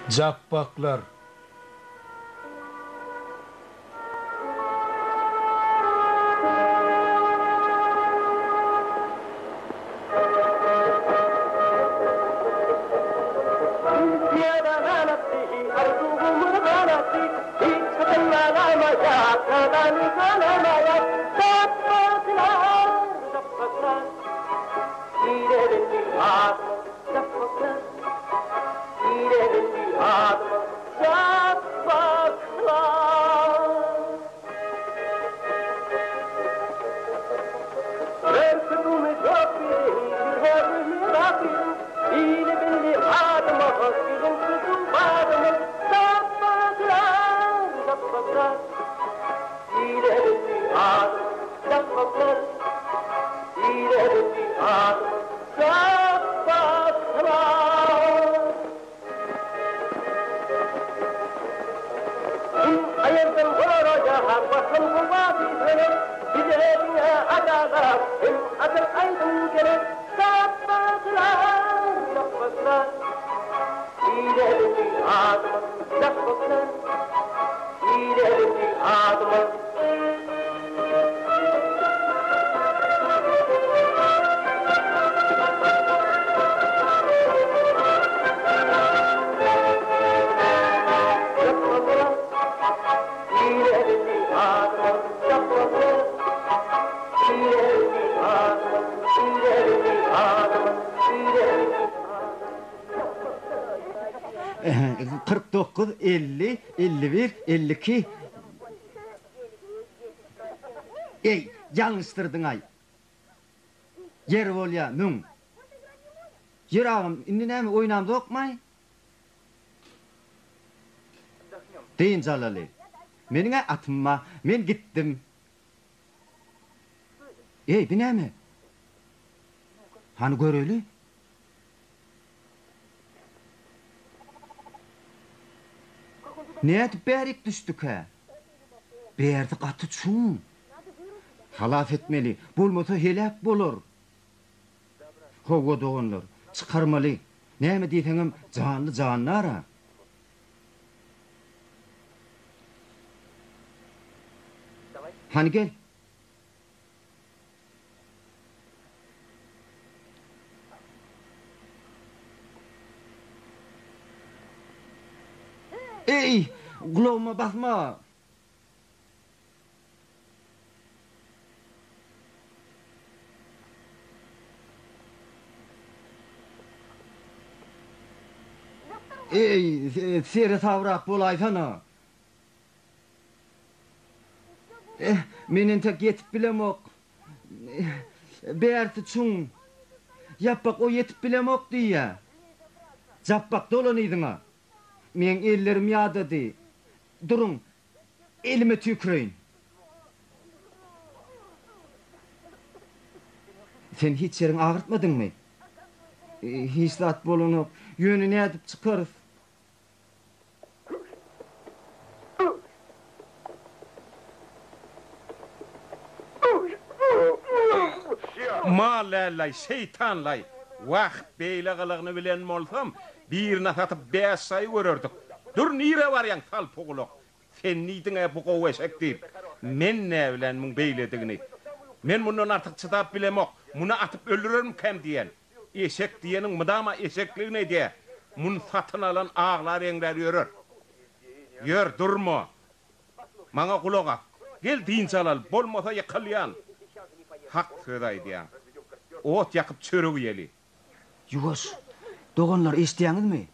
Jappaklar. Kırk dokuz, 50, 51, 52. Ey, yanlıştırdın ay. Yer bol ya, nün. Yer ağım, indi näme oynamda okmay? Deyin Jalali. Meniňe atma, men gittim. Ey, bu näme? Hani göreli? Näde bärik düşdük ha? Berdi gaty çuň. Halaf etmeli, bolmasa helak bolar. Howa doganlar, çıkarmaly. Näme diýseňem janly janlara. Hani gel. Ey, gulağıma basma. Ey, sere savrak bolaysana. Menen tek yetip bilemok. Berti çuň. Yappak o yetip bilemok diýe. Jappak dolanydyňa. Men ellerim ýadady. Durun. Elime tüküreýin. Sen hiç ýeriň agyrtmadyňmy? Hislat bolanyp, ýönüne edip çykaryp. Malallay, şeytanlay. Wagt beýle gylygyny bilen bolsam, birine satyp 5 say görerdik. Dur nire barýan salpuguluk. Sen niýdiňe bu gowy eşek diýip, men näbilen muň beýledigini. Men mundan artyk çydap bilemok, muny atyp öldürerim kem diýen. Eşek diýeniň mydama eşekligine diýe. Mun satyn alan ağlar eňler ýörer. Ýör durma. Maňa kulak ak. Gel diň çalal, bolmasa ýakylýan. Hak söz aýdýan. Ot ýakyp çörek ýeli. Ýuwaş, doganlar eşdiýäňizmi?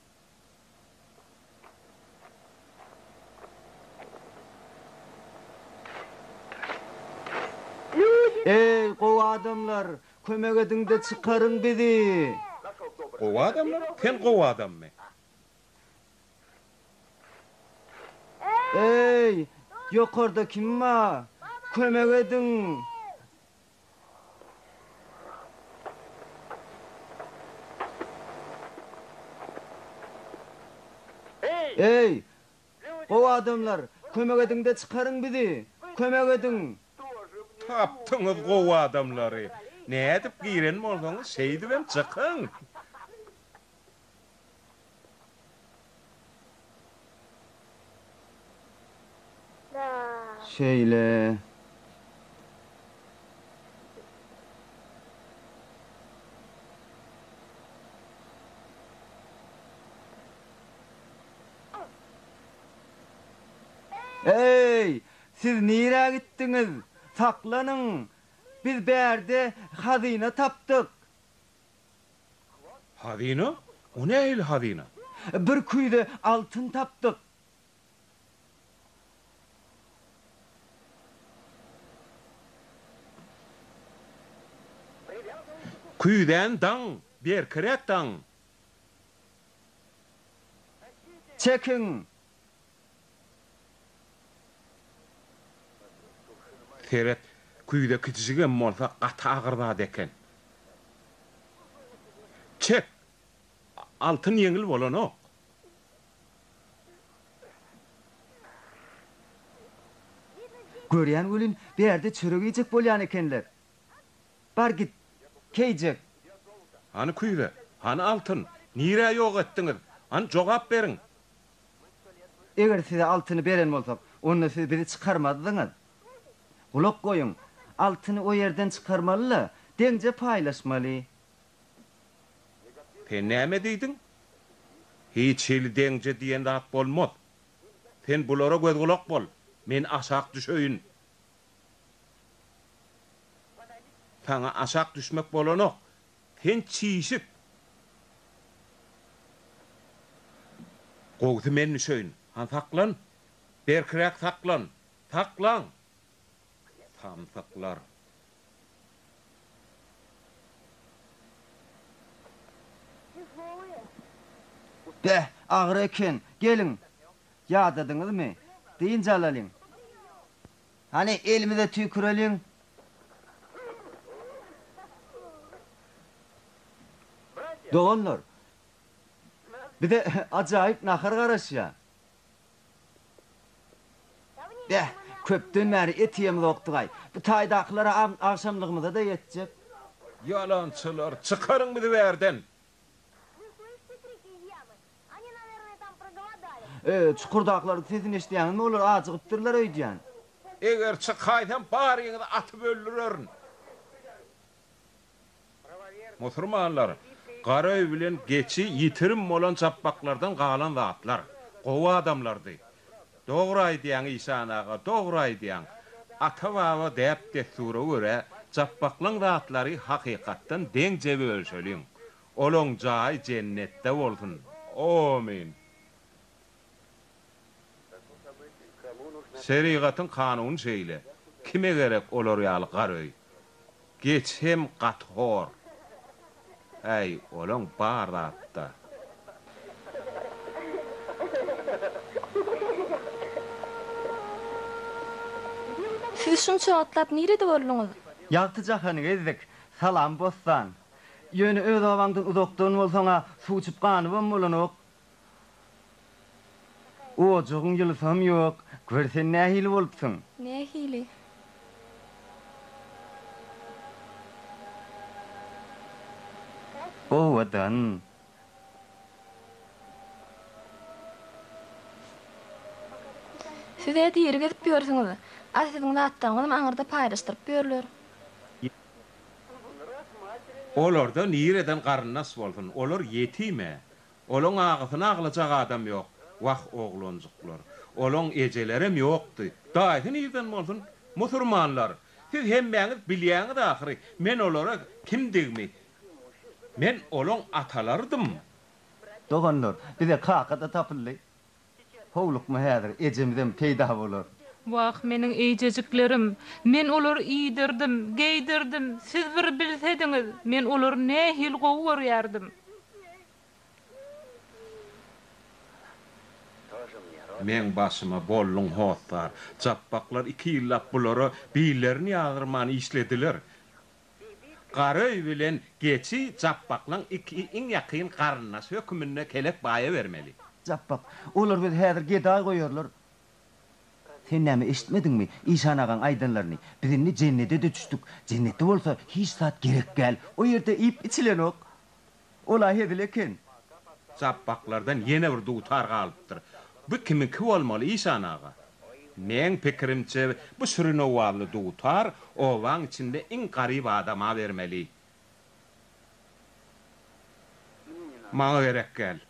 Ey gowy adamlar, kömek ediňde çykaryň bizi. Gowy adamlar? Sen gowy adammy? Ey, ýokarda kim var? Kömek ediň. Ey, gowy adamlar, kömek ediňde çykaryň bizi. Kömek ediň. Tapdyňyz gowy adamlary. Nädip giren bolsaňyz şeýdibem çykyň. Şeýle. Ey, siz nire gittiniz? Saklanın. Biz berde hazine taptık. Hazine? O näil hazine? Bir kuyda altın taptık. Küýden daň, berkirek daň. Çekin. Seret, küýde kiçigem bolsa gata agyrda deken. Çek. Altın yeňil bolanok. Görýän welin berde çörek ýejek bolýan ekenler. Bar git. Keyjek. Hani küýde? Hani altın? Nire ýok etdiňiz? Hani jogap beriň. Eger size altını beren bolsak, onu siz bizi çıkarmadyňyz. Gulak goýun. Altyny o yerden çıkarmaly, deňje paýlaşmaly. Sen näme diýdiň? Hiç hili deňje diýen zat bolmaz. Sen bulara göz gulak bol. Men aşak düşöýün. Sana aşak düşmek bolanok. Sen çiýişip. Gowdy men düşöýün. Han saklan. Berkirek saklan. Saklan. Samsaklar. Beh, ağır eken, gelin. Ýadadyňyzmy? Diýinje alalyň. Hani elimize tüýküreliň. Doganlar. Bir de ajaýyp nahar garaşýa. Beh, köpden bäri et ýemez okdugaý. Bu taýdaklara akşamlygymyza da ýetjek. Yalançılar, çıkarın bizi verden. Çukurdakları sesini eşdiýäňiz ne olur açygypdyrlar öýdýän. Eger çıkaýdan baryňyzy atyp öldürürün. Musulmanlar, Garoý bilen geçi ýitirim bolan çapbaklardan galan zatlar, gowa adamlardy. Dogry aýdýan İsa aga, dogry aýdýan. Ata-baba däp destura görä, çapbaklaň zatlary hakykatdan deňje bölüşeliň. Olaň jaý jennetde bolsun. Amin. Şeriatın kanun şeýle. Kime gerek olar ýaly Garoý? Geç hem gathor. Ey, olaň bar zatda. Siz şunça atlap nirede bolluňuz? Ýagtyjak gezdik. Salam bossan. Ýöne öz awaňdan uzakdan bolsaňa suwçyp ganypam bolanok. O jogyň ýylsam ýok. Görsen nähili bolupsyň? Nähili? O wadan. Siz edi ýeri gezip ýörsiňiz. Asyzyň zatlaryňyz aňyrda paýlaşdyryp ýörler. Olarda nireden garnas bolsun. Olar yetime. Olaň agysyny aglajak adam ýok. Wah oglonjuklar. Olaň ejelerem ýokdy. Daýy nireden bolsun? Musulmanlar. Siz hemmeňiz bilýäňiz ahyry. Men olara kimdigmi? Men olaň atalardym. Doganlar, bize kakada tapyldy. Howlukmy häzir ejemizem peýda bolar. Wah meniň eýjejiklerim, men olary iýdirdim, geýdirdim. Siz bir bilsediňiz, men olary nähil gowy görýärdim. Men başyma bollun hotlar. Çapbaklar 2 ýyllap bulara biýlerini ýagyrmany işlediler. Garoý bilen geçi çapbaklaň iki iň ýakyn garnas hökmüne kelek baýa bermeli. Jappak, olar biz häzir geda goýarlar. Sen näme eşitmediňmi? İşan agan aýdanlaryny. Bizini jennete de düşdük. Jennetde bolsa hiç saat gerek gel. O ýerde ip içilenok. Ola hedileken. Çapbaklardan ýene bir dutar galypdyr. Bu kiminki bolmaly İşan aga? Men pikirimçe bu Sürünowally dutar, owaň içinde iň garyp adama bermeli. Maňa gerek gel.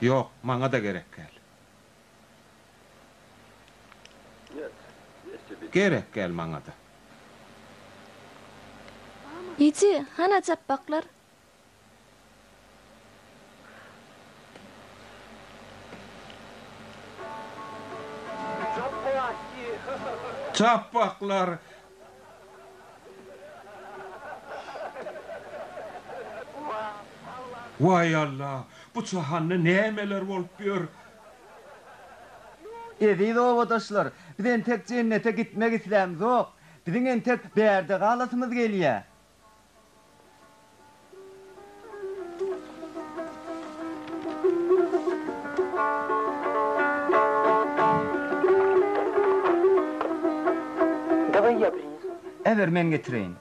Yok, maňa da gerek gel. Gerek gel maňa da. Iji, hana çapaklar. Çapaklar. Vay Allah, bu çahanny nämeler bolup ýör? Edi owadaşlar, bizen tek cennete gitmek islämiz ok. Biziň tek bärde galasymyz gelýär. Ever men getireyin.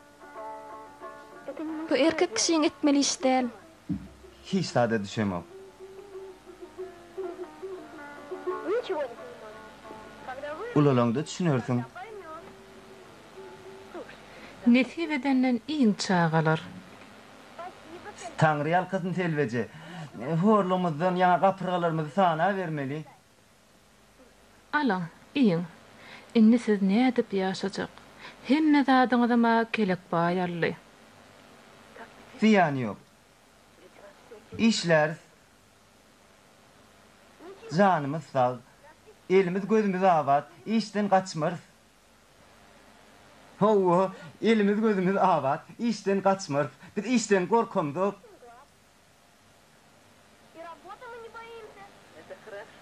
Bu erkek kişiň etmeli iş däl. Hiç sade düşemok. Ulalaňda düşünersiň. Nesip edenden iň çağalar. Taňry ýalkasyn telbeje. Horlumyzdan ýa gapyrgalarymyzy sana bermeli. Alan, iň. Inni siz ne edip ýaşajak? Hemme zadyňyza ma kelek baýarly. Ziyan yok. İşler, canımız sağ, elimiz gözümüz avat, işten kaçmırız. Ho, elimiz gözümüz avat, işten kaçmırız. Biz işten korkumduk.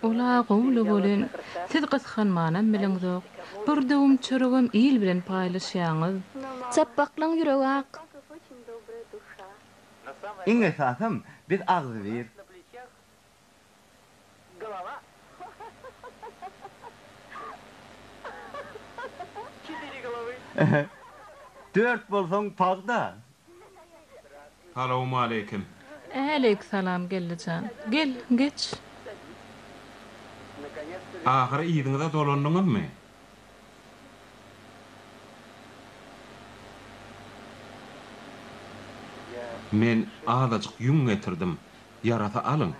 Ola gowly bolen, siz gysganmanam bileňizok. Bir döwüm çörügüm il bilen paýlaşýaňyz. Çapaklaň ýüregi ak. İň esasym biz agzy bir. Dört bolsaň pagda. Salamu aleykum. Aleyhisselam gellican. Gel, geç. Ahire ýygyňyza dolandyňyzmy? Men azajyk ýün getirdim. Yarata alyň.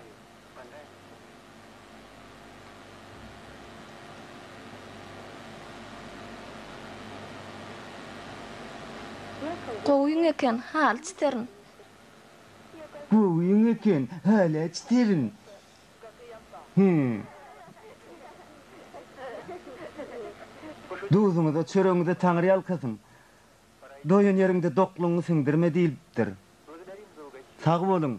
Goýuň eken, hal çiterin. Goýuň eken, hala çiterin. Duzuňyza, çöreňize taňry ýalkasyň. Doýan ýeriňde dokluňy siňdirme diýipdir. Sag boluň.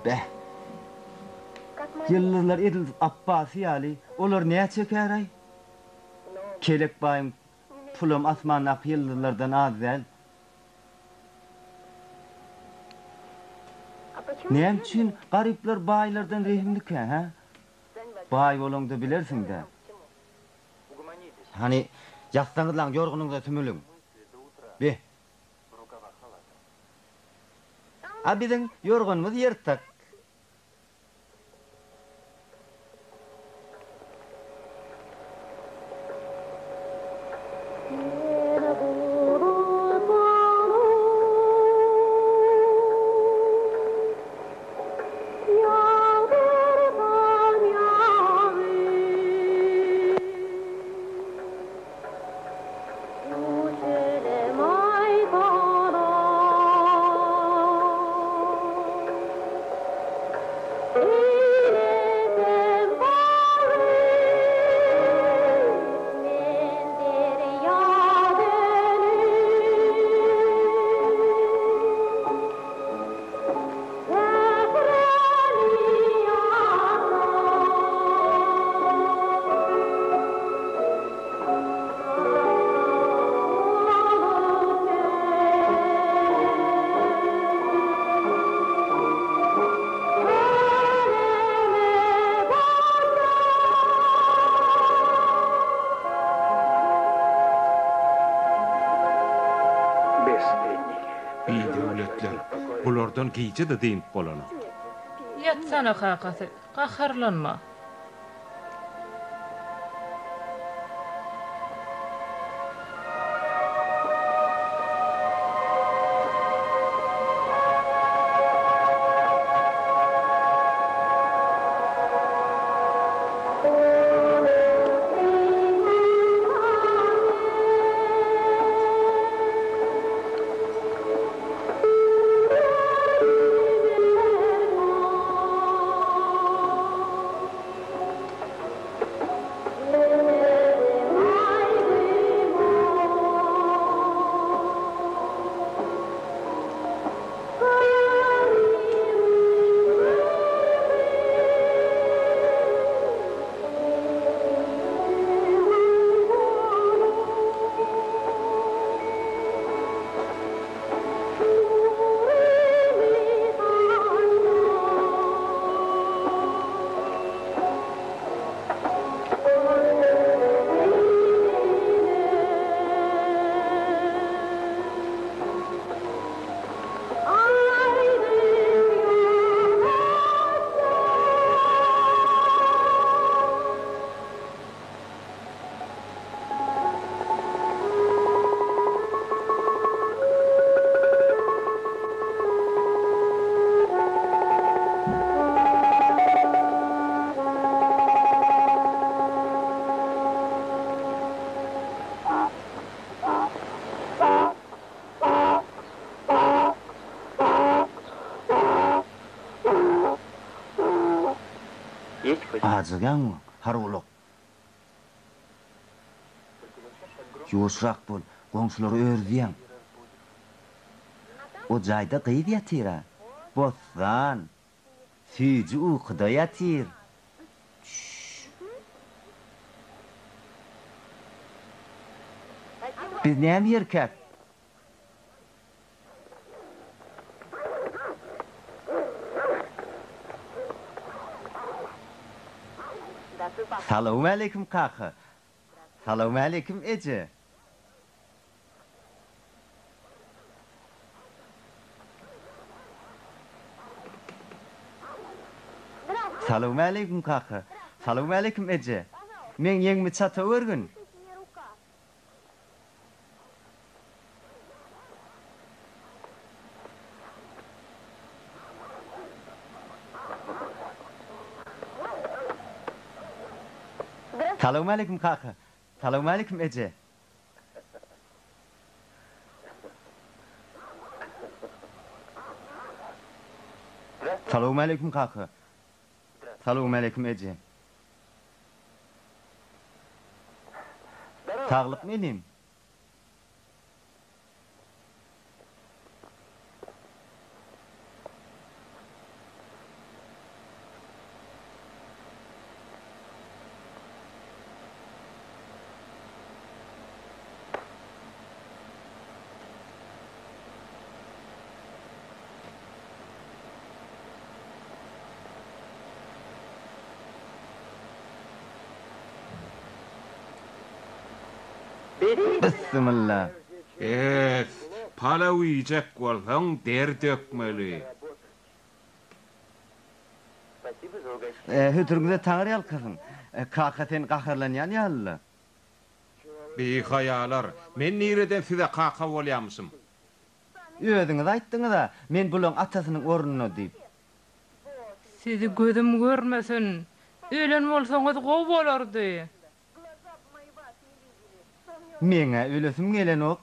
Beh. Yıllar edil Abbasi Ali, olar näme çeker ay? Kelek bayım pulum asmana yıllardan azel. Näme üçin garipler baylardan rehimlik ha? Bay bolňdy bilersiň de. Hani ýastaňyzlaň ýorgunuňda tümülüň. Beh. Abidiň ýorgunymyz ýertek. Ondan giyce de deyip bolana. Yatsana kakasy, gaharlanma. Azıgan haruluk. Yoşrak bol, goňşulary ördüýän. O jaýda gyýp ýatyra. Bossan. Süýji uykuda ýatyr. Biz näme ýerkäp? Salamu aleykum kaka. Salamu aleykum Ece. Salamu aleykum kaka. Salamu aleykum Ece. Men ýeňmi çata örgün. Salamu aleykum kaka. Salamu aleykum Ece. Salamu aleykum kaka. Salamu aleykum Ece. Sağlık benim. Bismillah. Pala uyacak bolsaň der dökmeli. Hötürüňize taňyr ýalkysyň. Kakaten gaharlanýan ýaly. Bir hayalar. Men nireden size kaka bolýamysym? Özüňiz aýtdyňyz da, men bulan atasynyň ornuny diýip. Sizi gözüm görmesin. Ölen bolsaňyz gowy bolardy. Meňe ölesim gelen ok.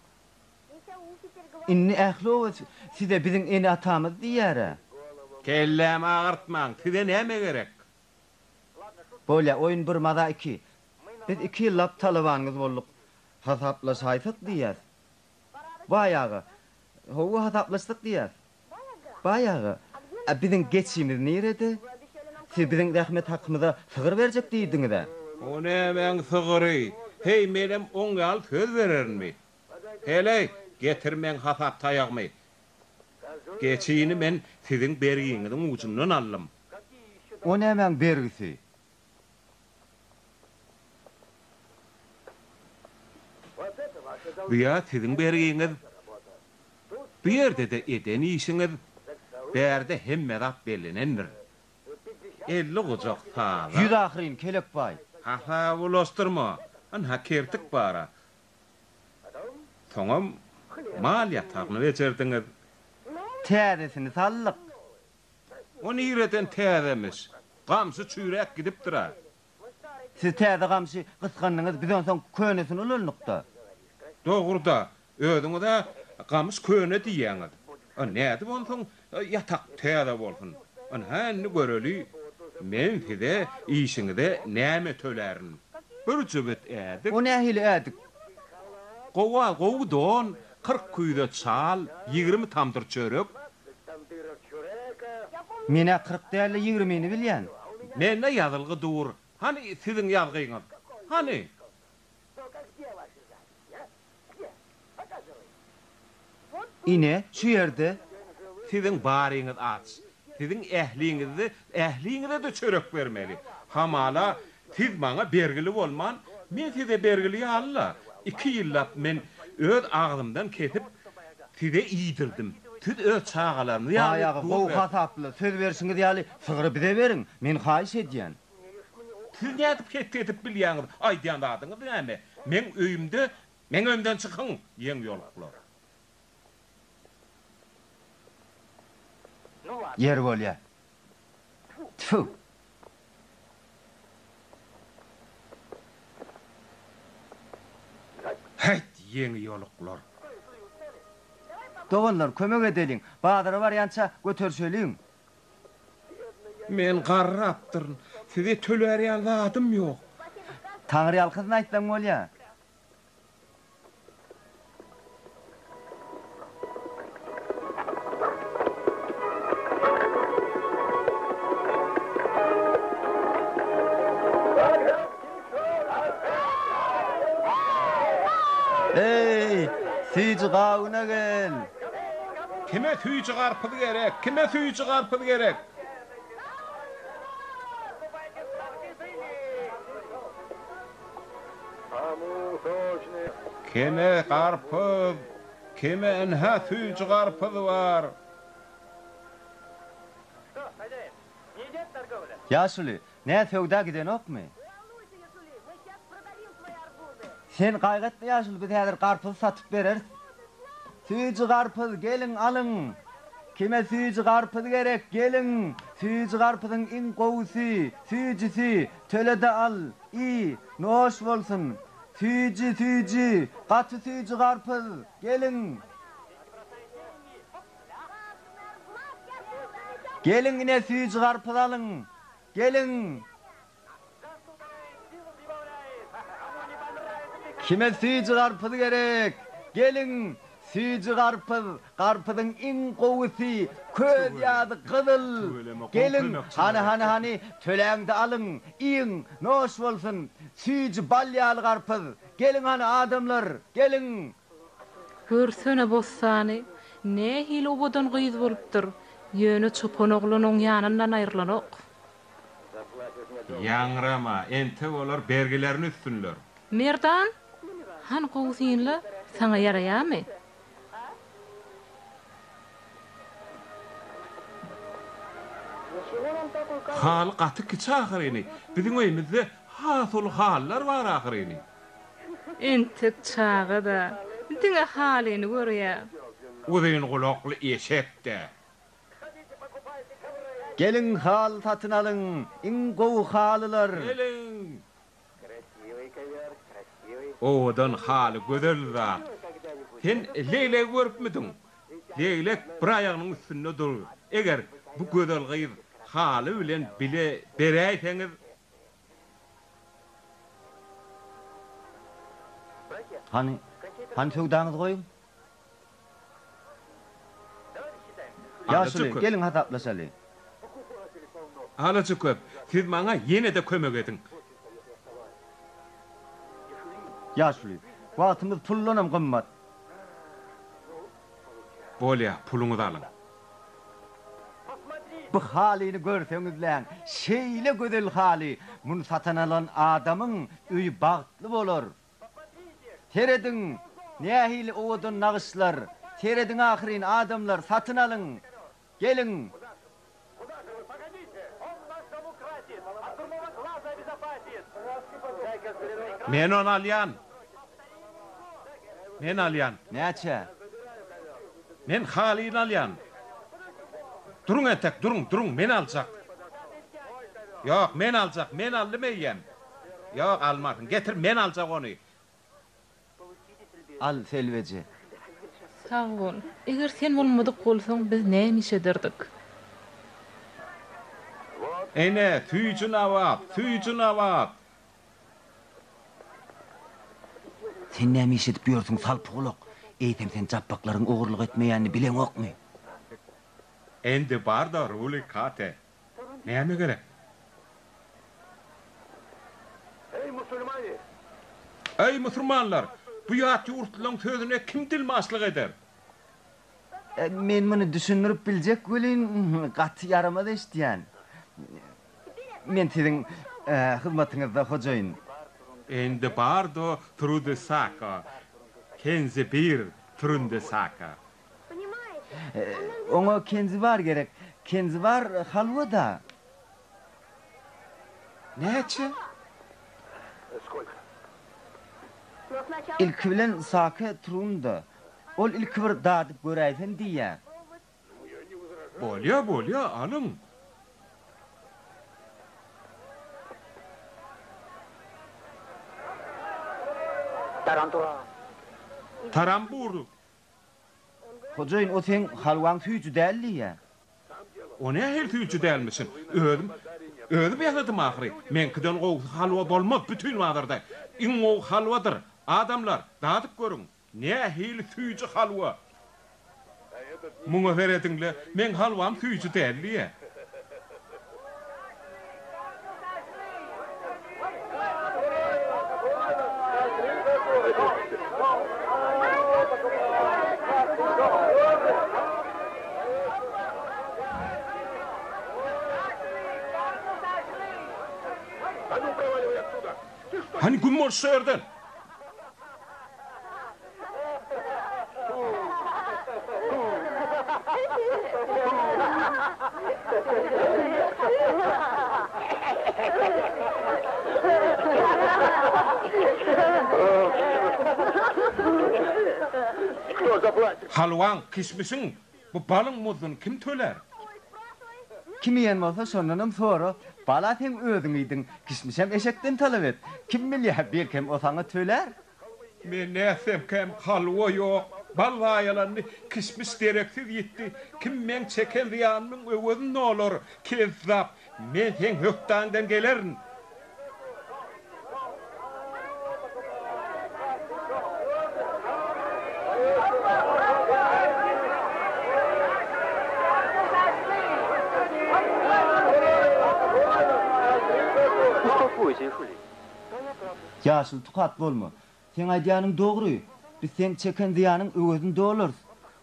Inni ähli size biziň eni atamyz diýär. Kellemi ağırtmaň, size näme gerek? Bolýa oýun bir maza iki. Biz 2 ýyllap talabanyňyz bolduk. Hasaplaşaýsyk diýär. Bayağı. Howa hasaplaşdyk diýär. Bayağı. Biziň geçimiz nerede? Siz biziň rahmet hakkymyza sygyr berjek diýdiňiz. O nämeň sygyry? Hey menem oňal söz berermi? Hele getirmeň hasap taýagmy. Geçiğini men siziň bergiňiziň ucundan aldım. O nämeň bergisi? Bu ýa siziň bergiňiz. Bu ýerde de eden işiňiz. Derde hemme zat bellenendir. 50 gocak taza. Yüz ahirin kelek bay. Ha ulostyrma. Anha kertik bara. Soňam mal ýatagny beçerdiňiz. Täzesini sallyk. Onu ýerden täzemiş. Gamsy çüýrek gidip durar. Siz täze gamşy gysganlyňyz bizden soň könesini ulunykda. Dogurda ödüňi de gamys köne diýäňiz. Näde bolsun ýatak täze bolsun. Hänni göreli men size işiňizde näme tölerin. Bir jübet ädik. O nähili ädik? Gowa don 40 küýde çal, 20 tamdyr çörek. Mene 40 däli 20-ni bilýän. Menne ýazylgy dur. Hani siziň ýazgyňyz? Hani? Ine şu ýerde Siziň baryňyz aç. Siziň ähliňize de çörek bermeli. Hamala siz maňa bergili bolman, men size bergili ýalla. 2 ýyllap men öz agdymdan ketip size iýdirdim. Siz öz çağalarny ýaly gowy hasaply söz berişiňiz ýaly sygyry bize beriň. Men haýyş edýän. Siz nädip ketip bilýäňiz? Aýdýan adyňyz näme? Men öýümden çykyň ýeň ýoluklar. Yer bolýa. Tfu. Hayt ýeň ýoluklar. Doganlar kömek edeliň. Badara barýança göterseliň. Men garrapdyryn. Size tölerýän zatym ýok. Taňry ýalkyzny aýtsaň bolýa. Hey, siz gawuna gel. Kime tüýçi garpydy gerek? Kime tüýçi garpydy gerek? Kime garpyd? Kime enha tüýçi garpydy bar? Ýaşuly, näme söwda giden okmy? Sen gaýgatly ýaşuly biz häzir garpyz satyp berer. Tüýçi garpyz gelin alyň. Kime tüýçi garpyz gerek gelin. Tüýçi garpyzyň iň gowusy, tüýçisi tölede al. Noş bolsun. Tüýçi, gaty tüýçi garpyz gelin. Gelin ine tüýçi garpyz alyň. Gelin. Kime tüýçi garpyz gerek? Gelin. Tüýçi garpyzyň iň gowusy, köz ýady gyzyl. Gelin, hani töläňdi alyň, iň noş bolsun. Tüýçi balýaly garpyz. Gelin hani adamlar, gelin. Görsene bossany, ne hil obadan gyýz bolupdyr. Ýöne çopan oglunyň ýanyndan aýrylanok. Ýaňrama, ente bolar bergilerini üstünler. Merdan, han gowsynla saňa ýaraýarmy? Hal gaty kiçi ahyryny. Biziň öýümizde hasul hallar bar ahyryny. Ente çağa da, diňe halyny görýär. Uzyn gulakly eşekde. Gelin hal satyn alyň, iň gowy halylar. Gelin. Odan haly gözel zat. Sen leylek görüpmidiň? Leylek bir aýagynyň üstünde dur. Eger bu gözel gyýyz haly bilen bile beräýseňiz Hani söwdaňyzy goýun. Ýaşuly, gelin hataplaşaly. Alaçy köp. Siz maňa ýene de kömek ediň. Ýaşuly, wagtymyz pullanam gymmat. Bolýa, puluňyzy alyň. Bu halyny görseňizler, şeýle gözel haly, muny satan alan adamyň öýü bagtly bolar. Teredin, nähili owadan nagyşlar, teredin ahiryn adamlar satyn alyň. Gelin. Men onu alyan. Men alyan. Näçe? Men halini alyan. Durun etek, durun, men alacak. Yok, men alacak, men almayayım. Yok, almadın. Getir, men alacak onu. Al selveci. Sağ ol. Eger sen bolmadyk bolsaň biz näme ederdik? Ene, tüycün avat. Sen näme iş edip ýörsiň salpygulak? Eýtem sen jappaklaryň ogurlyk etmeýänini bilen okmy? Endi bar da ruli kate. Näme gerek? Ey musulmanlar, bu ýat ýurtlaryň sözüne kim dilmaslyk eder? Men muny düşünürip biljek welin gat yaramada işdiýän. Men siziň hyzmatyňyzda hojaýyn. Endi bar da trudy saka. Kenzi bir trundy saka. Oňa kenzi var gerek. Kenzi var halwada. Näçe? İlki bilen saka turunda. Ol ilki bir dadyp göräýsin diýär. Bolýa, alın. Taramburu. Hojaýyn o sen halwaň tüýjü däldi ýa. O ne hel tüyçü delmisin? Ödüm ýaladym ahry. Men kiden gow halwa bolmak bütün wagtda. Iň o halwadyr. Adamlar, dadyp görüň. Ne hel tüyçü halwa? Muňa berediňle, men halwam tüyçü däldi ýa. Hani gummor sördün? Halwan, kismisin, bu balın muzun kim töler? Kim ýen bolsa şondanam sonra bala sen özüň iýdiň. Kişmişem eşekden talap et. Kim bilýär belkem o saňa töler? Men näsem kem halwa ýok. Balla ýalanny kismis dereksiz ýetdi. Kim men çeken riýanyň öwüni nolar? Kezzap. Men sen hökdandan gelerin. Ýaşyl tukat bolma. Sen aýdýanyň dogry. Biz sen çeken diýanyň öwüni dolarys.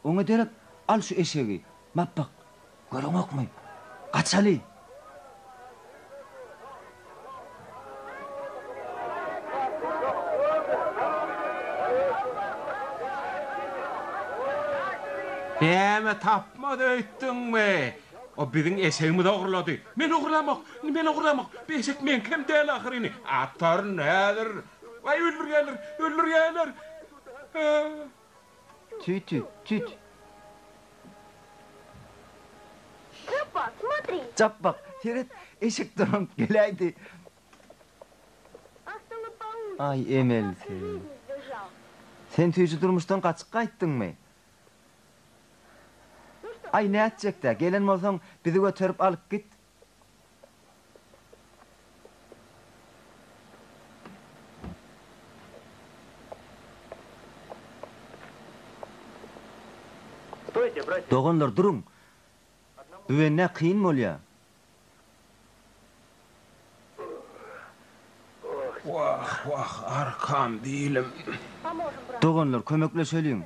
Oňa derek al şu eşegi. Mappaq. Görüň okmy? Gaçaly. Näme tapmady öýtdiňmi? O biziň eşegimi dogrlady. Men ogurlamak. Beşek men kim däl ahyryny? Atar nädir? Vay öldürýärler. Tüt. Крапа, смотри! Çapbaq. Seret eşek durup geläýdi. Ay Emel sen. Сбежал. Sen tüýjü durmuşdan gaçyp gaýtdyňmy? Ay näçekde gelen bolsaň bizi götürüp alyp git. Doganlar duruň. Büwenne kyn bolýar. Wah, arkam diýilim. Поможем, брат. Doganlar kömekleşeliň.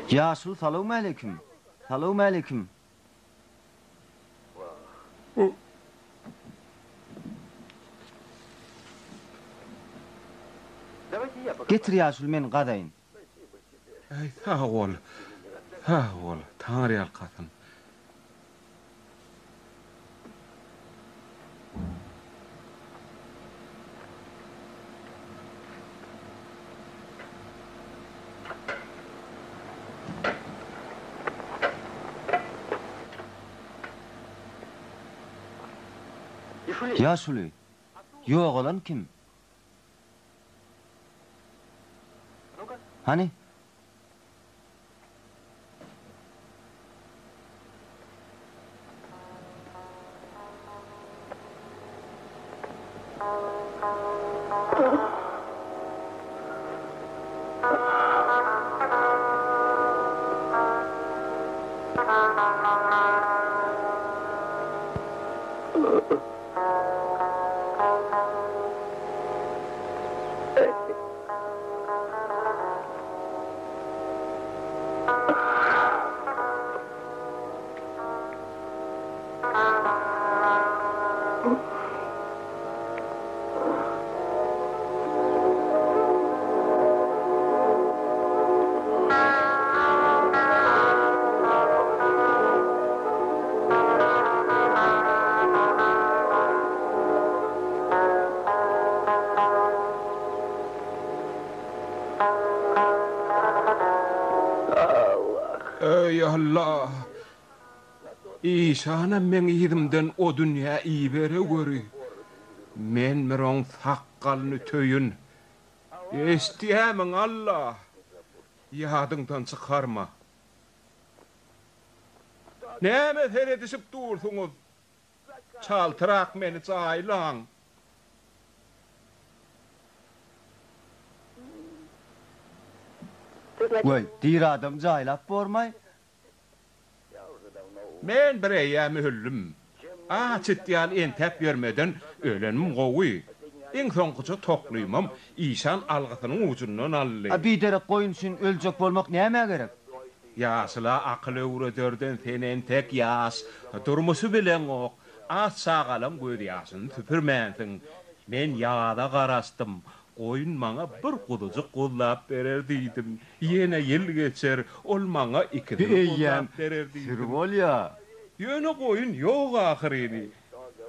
Ýaşyl salam aleyküm. Salam aleyküm. Getir ýaşul men gadaýyn. Ey sağ ol. Sağ ol. Tanrı yalkasın. Ýaşuly. Ýok olan kim? Hani? Ey Allah! İşana men ýüzümden o dünýä iýbere göri. Men miroň saqqalyny töýün. Eşdiýämiň Allah. Ýadyňdan çykarma. Näme seredişip dursuňuz? Çaltyrak meni çaýlaň. Goý, dir adam jaýlap bormay. Men bir eýämi hüllüm. Çitdiýan entep bermeden ölenim gowy. Iň soňkuça toklaýmam, işan algysynyň ujundan aldy. Bir derek goýun üçin öljek bolmak näme gerek? Ýaşla akyl öwredörden senen tek ýaş, durmuşy bilen ok, az sagalam göz ýaşyny süpürmänsiň. Men ýada garaşdym. Goýun maňa bir gudujuk gullap berer diýdim. Ýene ýyl geçer, ol maňa ikide gullap berer diýdim. Sür bolýa. Ýöne goýun ýok ahyryny.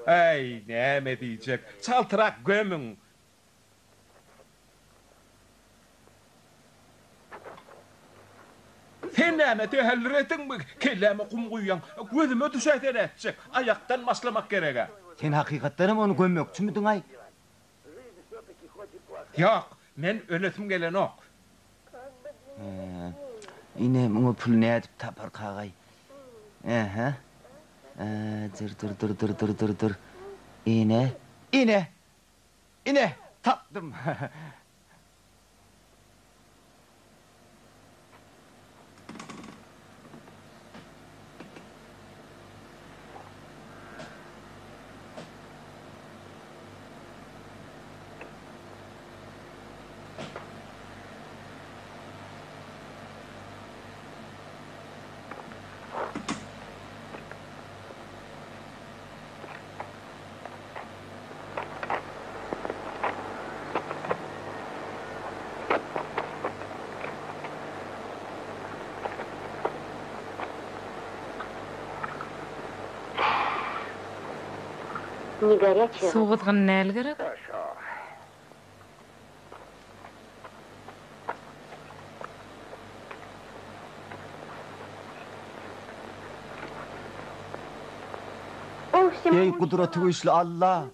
Ey, näme diýjek? Çaltyrak gömüň. Sen näme tehellür etdiňmi? Kelleme kum guýýan, gözüme düşäter etjek. Ayaktan maslamak gerek. Sen hakykatdan onu gömmekçimidiň ay? Ýok, men ölesim gelen ok. Ine muňa pul nädip tapar kagay. Aha. Dır. Ine, tapdım. Не горячая. Soğudğan näl gerek? Ey kudreti güçlü Allah,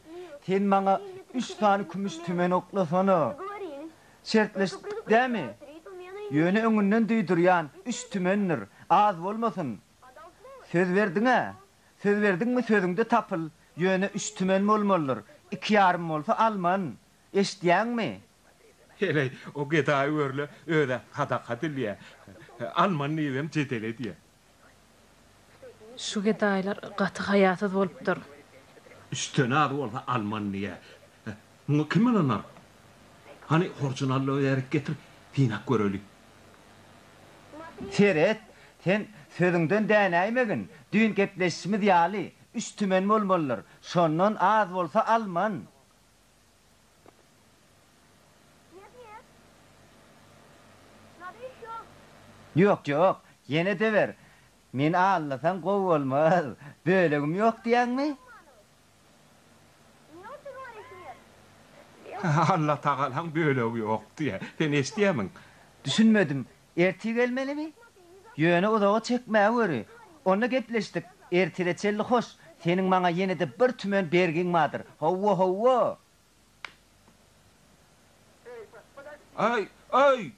sen maňa 3 tane kümüş tümen oklasana. Şertleşdik değil mi? Ýöne öňünden duýdurýan 3 tümendir, az bolmasyn. Söz berdiňe? Söz berdiňmi sözüňde tapyl. Ýöne 3 tümen bolmalydyr. 2,5 bolsa alman. Eşdiýäňmi? Hele o geda örle öde hadak hadilye. Alman nivem cetele diye. Şu gedaýlar gaty hayatsız bolupdyr. Üstüne adı olsa Alman niye? Bunu kim anar? Hani orijinallığı yerek getir, finak görölük. Seret, sen sözüňden dänäýmegin. Düýün gepleşişimiz ýaly. 3 tümen bolmalydyr. Şondan az bolsa alman. Yok yok, yine de ver. Men anlasam gowy bolmaz. Bölegim yok diýäňmi? Allah Tağalan böyle yok diye. Ben isteyemem. Düşünmedim. Erti gelmeli mi? Yöne uzağa çekmeye veri. Onu gepleştik. Ertireçelli hoş. Senin bana yine de bir tümen bergin madır. Hova hova. Ay ay.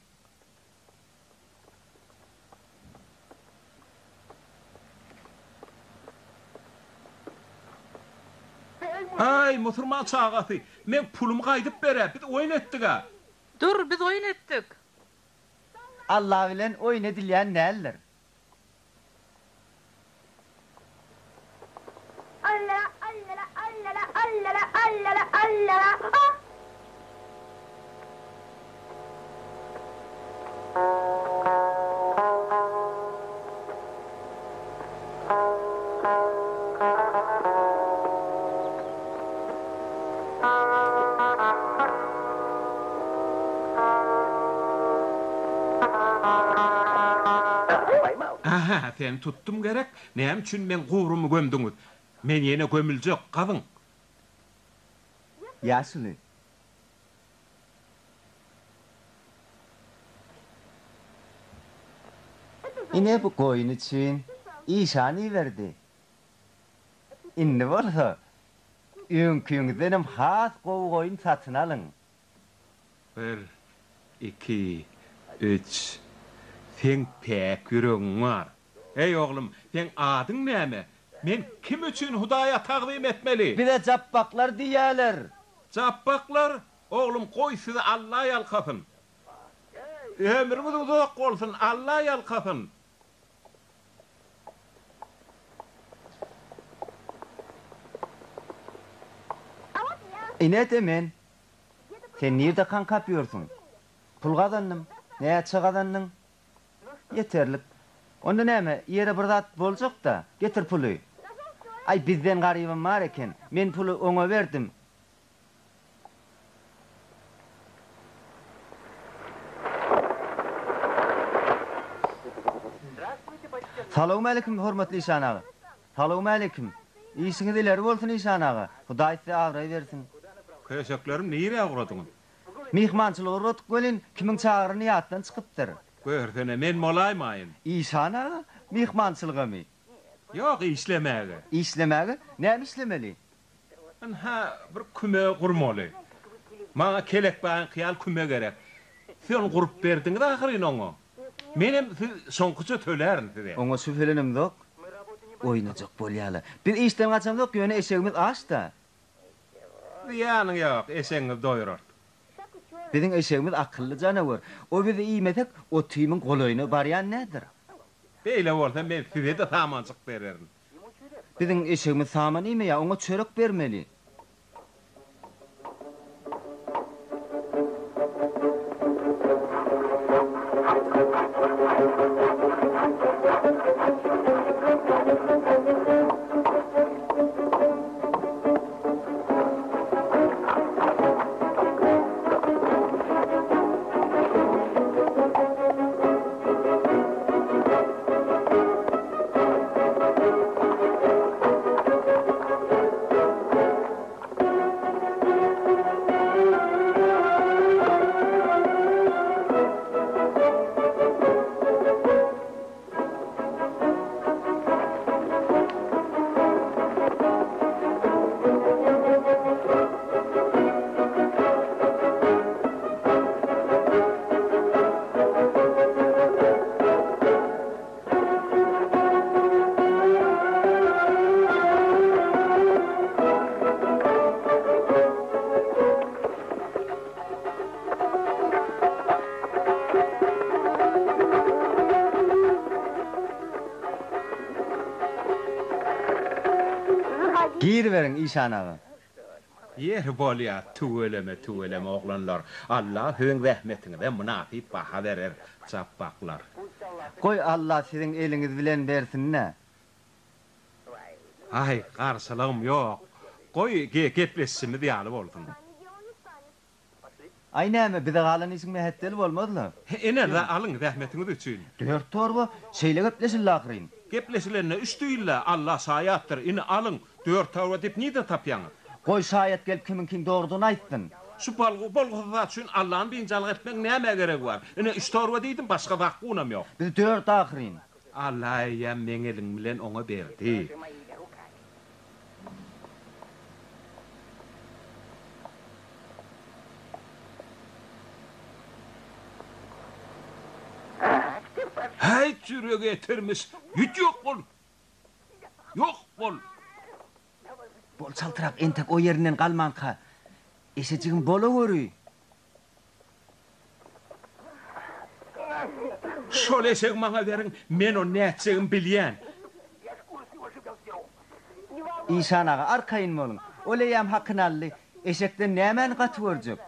Ay muhtarman çağatı. Men pulumu qaydyp berä. Biz oyun etdik ha. Dur, biz oyun etdik. Allah bilen oyun edilýän näller? Allala, allala, allala, allala, allala, allala. Ah! Aha, sen tuttum gerek. Näme üçin men gowrumy gömdüňiz? Men ýene gömüljek gazyň. Ýaşuly. Ine bu koyun için işani verdi. İnni bolsa, öňküňizdenem has gowy koyun satyn alın. 1 2 3 Sen pek yüreğin var. Ey oğlum, sen adın näme? Men kim üçün Hudaya taqdim etmeli? Bir de cappaklar diýerler. Cappaklar, oğlum koy sizi Allah yalkasın. Ömrümüz uzak olsun, Allah yalkasın. İne demen. Sen nerede kan kapıyorsun? Pul kazandın. Neye çıkazandın? Yeterlik. Onda näme? Yere bir zat boljak da, getir pulu. Ay bizden garibim var eken, men pulu oňa berdim. Salamu aleykum hormatly İşan ağa. Salamu aleykum. İşiniz ileri bolsun İşan ağa. Hudaý size agry bersin. Köşeklerim nire agradın? Mihmançylyga urutip gelin, kimin çağırını ýatdan çykypdyr. Görsene men molaymayın. İşan ağa, mihmançylygamy. Yok işlemäge. İşlemäge, näme işlemeli? Ha bir küme gurmaly. Maňa kelek baýan hyýal küme gerek. Sen gurup berdiň da ahyryn oňa. Menem soňkuça tölerin size. Oňa süpelenim dok. Oýnajak bolýaly. Bir işden gaçam dok, ýöne eşegimiz aç da. Ýanyň ýok, eşeňiz doýurar. Biziň eşegimiz akylly janawer. O bizi iýmesek, o tüýmüň golaýyny barýan nädir? Beýle bolsa men size de samançyk bererim. Biziň eşegimiz saman iýme ýa, oňa çörek bermeli. Gir verin İşan ağa. Yer bolýar, tüweleme oglanlar. Allah höň rahmetine münasip baha berer, çapaklar. Koy Allah sizin eliniz bilen bersin ne? Ay, garşylygym ýok. Goý gepleşsimi diýaly bolsun. Ay näme bize galan işin mehetdeli bolmadylar. Ene de alın rahmetiniz üçün. 4 torba şeýle gepleşin lakyryň. Geplesilerine üstüyle Allah sayattır. Ine alın 4 tavra dip nide tapyan. Goý şaýat gelip kiminkin dogrudyny aýtdyn. Şu bolguda üçün Allah'ın bincalyk etmek näme gerek var? Ine 3 tavra diýdim başga wagtynam ýok. Biz 4 ahyryn. Allah ya meňelin bilen oňa berdi. Hay çürüge getirmiş. Hiç yok bol. Yok bol. Bol çaltyrak entek o yerinden galmanka. Eşejigin bolawöri. Şol eşek maňa berin, men o näçegin bilýän. İşan ağa arkaýyn bolun. Oleýam hakynally. Eşekden nämäni gaty görjek?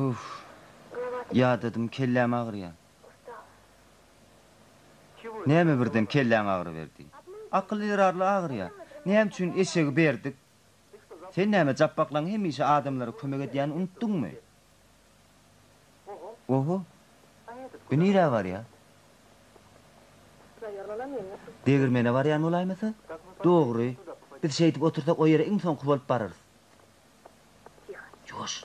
Uf. Ya dedim kellem ağrıyan. Näme birden kellem ağrı verdi? Akıl yararlı ağrıya. Näme üçin eşegi berdik? Sen näme jappaklaň hemişe adamlara kömek edýän unutdunmy? Oho. Bu nire var ya? Degirmene var ya olaýmasy? Dogry. Biz şeýdip otursak o ýere iň soň bolup bararys. Ýoş.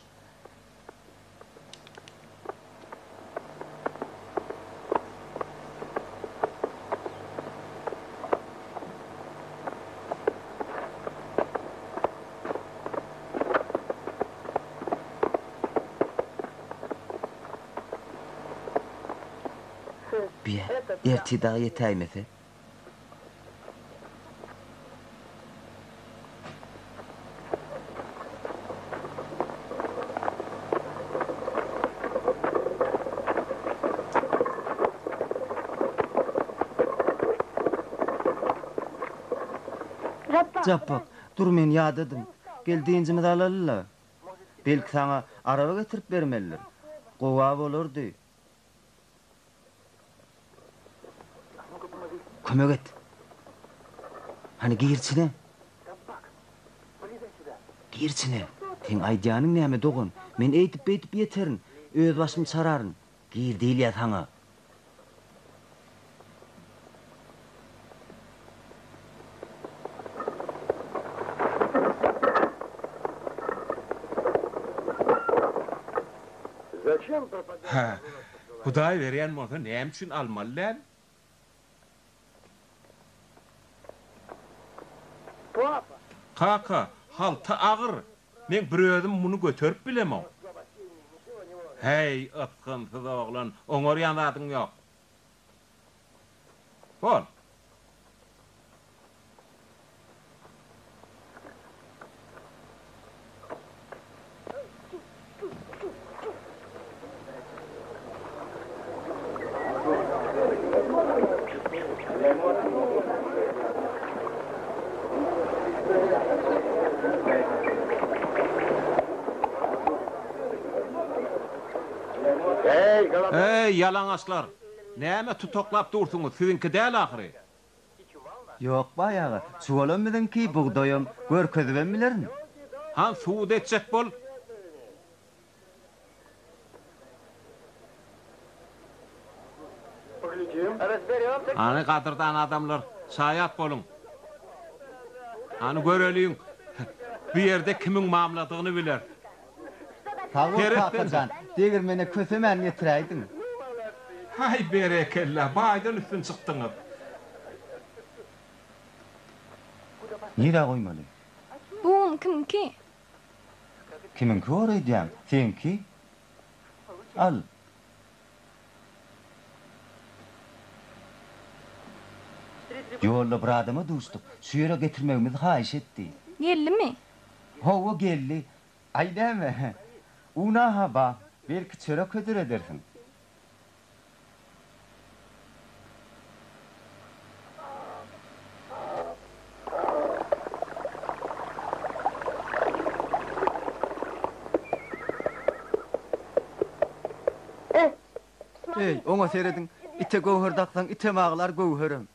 Biye, erti dağı yetäýmese. Jappak, dur men ýadadım. Geldiğinizimi de alalylar. Belki sana araba getirip bermeliler. Gowa bolardy. Kömek et. Hani girçine? Girçine. Sen aýdýanyň näme dogun? Men eýtip ýeterin. Öz başym çararyn. Gir diýilýär sana. Ha. Hudaý berýän bolsa näme üçin almalylar? Kaka, halta ağır. Men bir özüm bunu götürüp bilemem. Hey, ıtkıntı da oğlan, oňar ýanadyň ýok. Bol. Hey, yalaňaçlar. Näme tutoklap dursuňuz? Sizinki däl ahyry. Yok bayağı. Suwalanmydın ki buğdayım görkezibem bilerin. Han suud etjek bol. Ani gadyrdan adamlar, saýat bolun. Ani göreliň. Bu ýerde kimiň mamladygyny biler. Tawur kakacan, degirmene kösemen getiräýdiň. Hay berekella, baýdan üstün çykdyňyz. Nire goýmaly? Bu kimki? Kiminki öýdýän? Senki? Al. Ýolda bir adama duşduk. Şu ýere getirmegimizi haýyş etdi. Gellimi? Howa geldi. Aýdame. Una haba, belki çöre ködür edersin. Ey, oňa seredin. Ite gowherdaksan ite mağlar gowherem.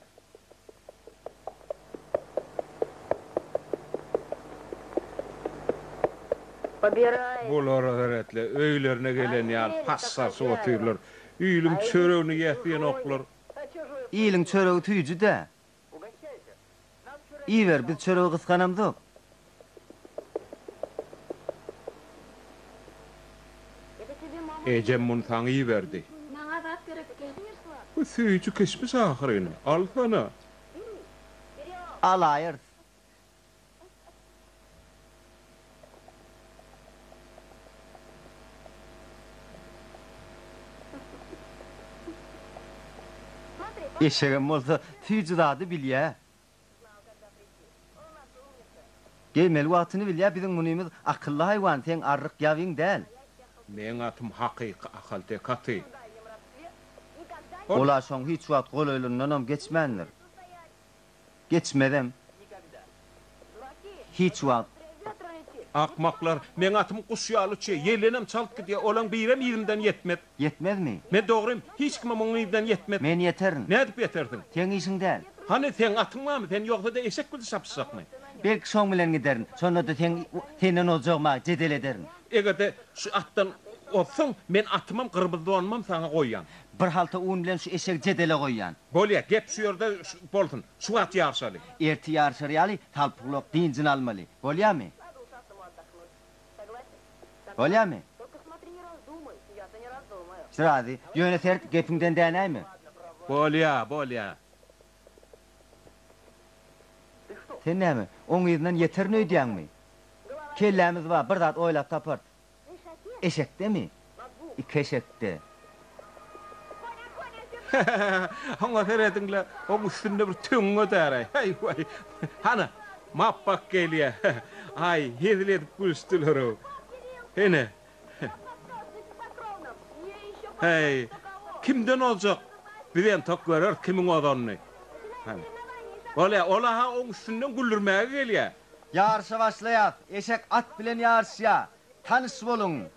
Bular öğretle öylerine gelen ýaly passar soğutyrlar. Üýlüň çöregini ýetýän oklar. İyiliň çöregi tüýjü de. İyiver, biz çöregi kıskanamdyk. Ejem mun taň iýberdi. Maňa zat gerekli. Bu süýçü kesmiş ahyryny. Al sana. Al aýyr. Eşegim bolsa tüýjü zady bilýär. Gelmeli wagtyny bilýär, biziň munymyz akylly haýwan, sen arryk ýawyň däl. Men atym hakyky akalte katy. Ola şoň hiç wagt golaýlaryndan geçmändir. Geçmedem. Hiç wagt. Akmaklar, men atym kuşyalyçy, ýelenem çalp gidýär, olaň birem ýerimden ýetmedi. Yetmezmi? Men dogrym, hiç kime muň ýerden ýetmedi. Men yeterin. Ne dip ýeterdiň? Sen işiň däl. Hani sen atymamy, sen ýogsa da eşek gülü sapsakmy? Belki şoň bilen giderin. Sonra da senden oljagma jedel ederin. Egerde şu atdan olsun, men atymam gırbıldonmam sana goýýan. Bir halta un bilen şu eşek jedele goýýan. Bolýa, gep şu ýerde bolsun. Şu at ýarşaly. Erti ýarşar ýaly, talpyklok diňjin almaly. Bolýarmy? Bolýarmy? Şiradi, ýöne sert gepiňden dänäými? Bolýa. Sen näme? Oň ýerden yeterini öýdýäňmi? Kellämiz bar, bir zat oýlap tapart. Eşekdemi? İki eşekde. Haňa ferediňle, o üstünde bir töňe däre. Hay vay. Hana, mappak gelýär. Ay, hediledip gülstüler o. Hene. Hey, kimden olacak? Bilen tok görer, kimin odanny? Hani. Ola ha oň üstünden güldürmäge gelýär. Ýarşa başlaýar. Eşek at bilen ýarşýar. Tanış bolun.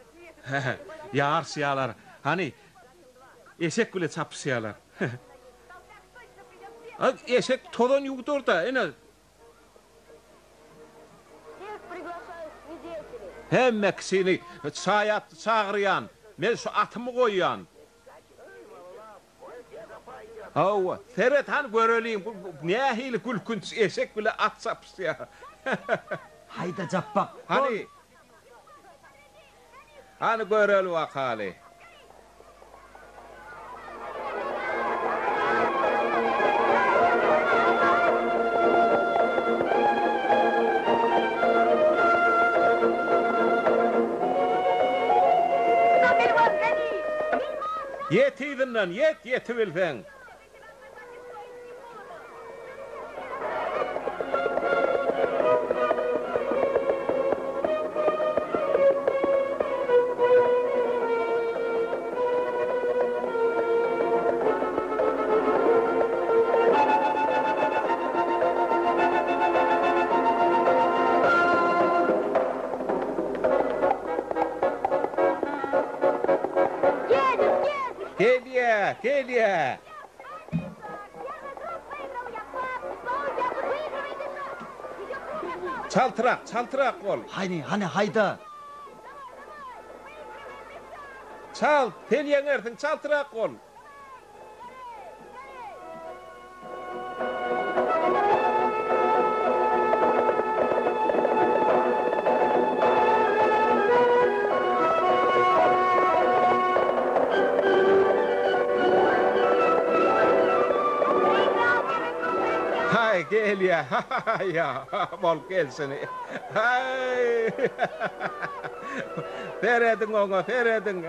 Ýarşýarlar. Hani eşek bile çapşýarlar. Eşek todan ýugdur da, ene. Hemme kisini çağıryan, men şu atımı koyyan. Hawa, seret han göreliyim, ne hili gülkünç eşek bile at çapşýar. Hayda jappaq. Hani göreli wakaly. Yetidinden, yetibilsen. Gelye. Çaltırak ol. Hani hayda. Çal, telyen ertin, çaltırak ol. Gel ya, ya, bol gelsin. Hay. Feredin ona, feredin.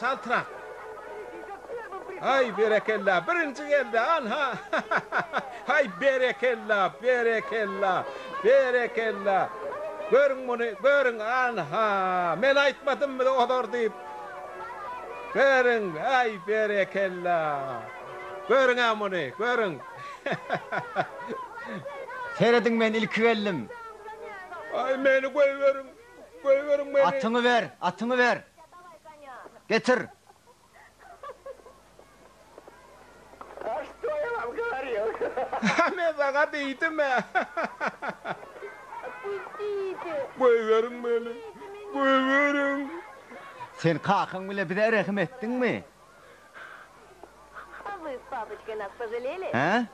Çaltırak. Ay berekella, birinci geldi anha. Hay berekella. berekella. Görün bunu, görün anha. Men aytmadım mı o kadar deyip. Görün, ay berekella. Görün amını, görün. Seyredin men ilki vellim. Ay meni koyverin. Koyverin meni. Atını ver, atını ver. Getir. Men sana deydim mi? Koyverin beni. Koyverin. Sen kalkın bile bir de rahim ettin mi? А вы с папочкой нас пожалели? He?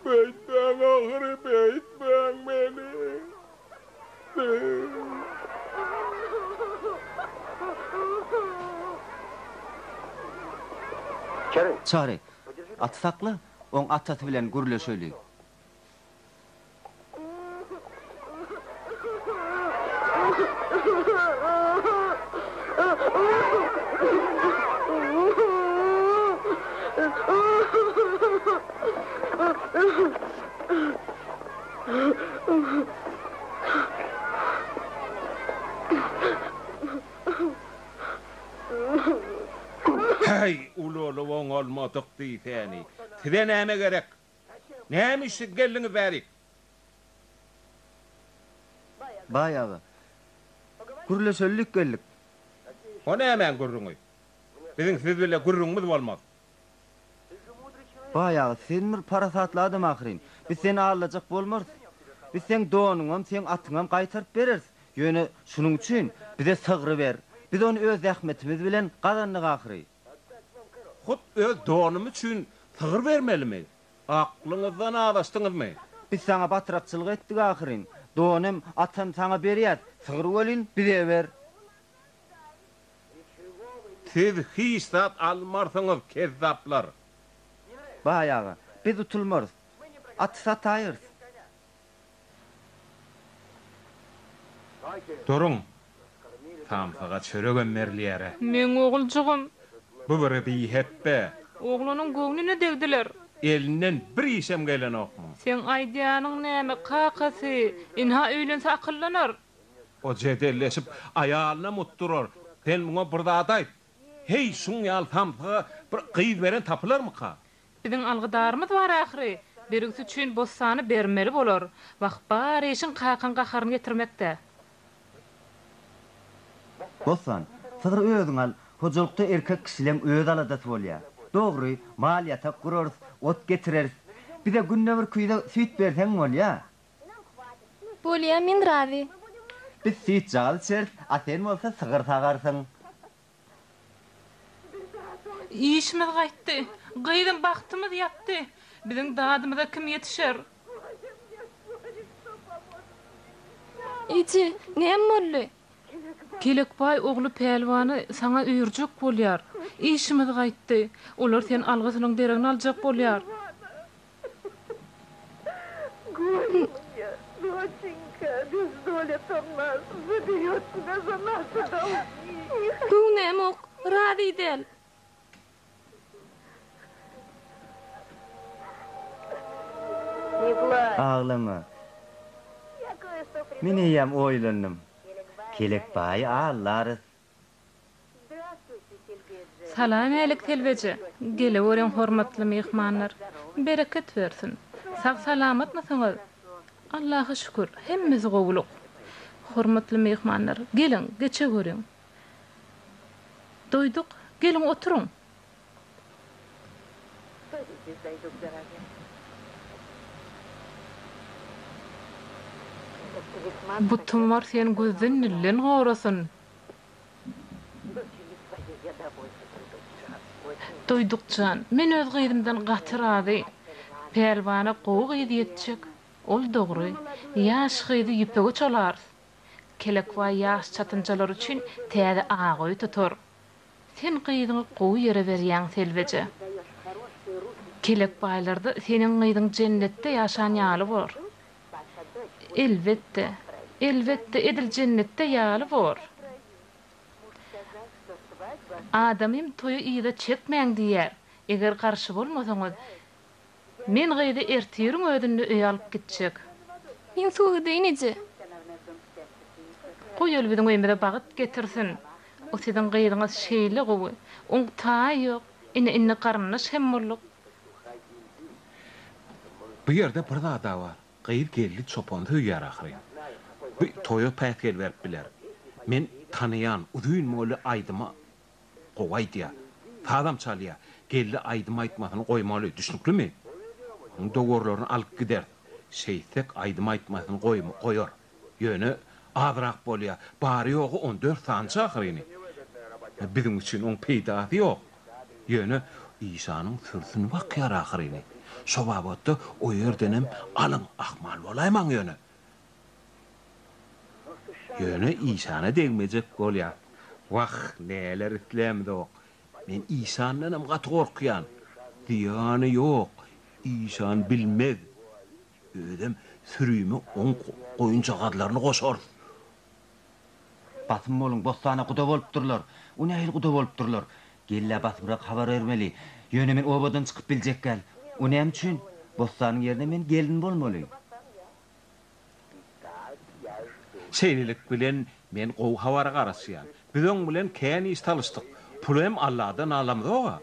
Beytben ahırı beytben beni. Çare. At sakla. On atası bilen gurule söyleyin. Hey ululu on olmadık deyteni. Tide näme gerek? Näme işi gelini berik? Bayağı. Gurule söyledik geldik. O näme gurruňy? Biziň siz bile gurruňmyz bolmaz. Bayağı sen bir parasatlı adam ahirin. Biz seni ağırlayacak bolmaz. Biz sen doğunum, sen atıngam qaytarıp bereriz. Yöne şunun için bize sığırı ver. Biz onu öz zahmetimiz bilen kazandık ahiri. Hut öz doğunum üçün sığır vermelimi? Aklınızdan ağlaştınızmı? Biz sana batırakçılık ettik ahirin. Doğunum atam sana beriyat. Sığır olin bize ver. Siz hisat almarsınız kezzaplar. Bayağı. Biz tutulmarız. Atı satayırız. Durun. Tam fakat çörögen merliyere. Men oğulcugum. Bu biri biheppe. Oğlunun göwnüne degdiler. Elinden bir işem gelen okmu. Sen aýdýanyň näme kakasy, inha öýlense akyllanar. O cedelleşip ayağına mutturur. Sen buna burada adayt. Hey şun yal tampa bir kıyız veren tapılar mı ka? Biziň algydarymyz bar ahiri. Birisi üçin bossany bermeli bolar. Wagt bar eşin kakan gaharyny getirmekde. Bossan, sığır özüň al. Hojulukda erkek kişilen öz aladatı bolýar. Dogry, mal yatak kurarız, ot getireriz. Bir de günne bir küýde süýt berseň bolýar. Bolýa men razy. Biz süýt jagal içeriz, a sen bolsa sığır sagarsın. İşimiz gaýtdy. Gyýdym bagtymyz ýatdy. Biziň dadymyza kim ýetişer? Iti, näme boldy? Kelekbay ogly pelwany sana öýürjek bolýar. İşimiz gaýtdy. Olar sen algysynyň deregini aljak bolýar. Доченька, бездолят нас, заберет тебя за наши долги. Bu näme ok? Razy del. Не плачь, Ağlama. я кое-что придумала. Men ýam oýlanyp. Kelek baý ağlarys. Здравствуйте, Сильбеджи. Salam elik telbeje. Gele ören hormatly mehmanlar. Bereket versin. Sag salamatmysyňyz? Allaha şükür. Hemmemiz gowuluk. Hormatly mehmanlar, gelin, geçe görün. Doyduk. Gelin oturun. Садитесь, зайду, дорогая. Это весьма Bu tumar sen gözden nillen gorasyn. дочери своей я довольна. Очень. Doydukcan, men öz gyýdymdan gatyrazy. Pelwana gowy gyýdy ýetjek. Ol dogry, ýaş gyýdy ýüpegi çalar. Kelek we ýaş çatynjalar üçin täze agoý tutur. Sen gyýdyňy gowy ýere berýän selbeje. Kelek baýlarda seniň gyýdyň jennetde ýaşan ýaly bor. Elbetde, elbetde edil jennetde ýaly bor. Adamym toýu ýyda çekmäň diýär. Eger garşy bolmasaňyz, Men gaýdy ertiýeriň ödünni öýe alyp gitjek. Men suwy deýnije. Goýal biziň öýmede bagyt getirsin. O sizin gaýdyňyz şeýle gowy. Oň taý ýok. Inne garynlaş hem bolluk. Bu ýerde bir zada bar. Gaýır geldi çopandy ýar ahry. Bu toýa pätgel berip biler. Men tanayan udyň moly aýdyma gowaýdy. Adam çalýa. Geldi aýdyma aýtmasyny goýmaly, düşnüklimi? Oň dogorlaryny alyp gider. Şeýsek aýdyma aýtmasyny goýar. Ýöne azrak bolýar. Bary ýogy 14 sança ahryny. Bizim üçin oň peýdasy ýok. Ýöne İsa'nın sırsyny bakýar ahryny. Şobabatda o ýerdenem alyň ahmal bolaýman ýöne. Ýöne İsa'ny degmejek bolýar. Wah, näler islemdi o. Men İsa'ndan gaty gorkýan. Diýany ýok. İsa'ny bilmez. Ödem sürüými oň goýunçaklarını goşar. Basym bolun, bostana guda bolupdurlar. O nähil guda bolupdurlar. Gelle basymrak habar bermeli. Ýöne men obadan çykyp biljek gel. O näme üçin? Bostanyň ýerine men gelin bolmaly. Şeýlelik bilen men gowy hawara garaşýan. Biziň bilen kän iş talışdyk. Pul hem Allahdan alamdy o.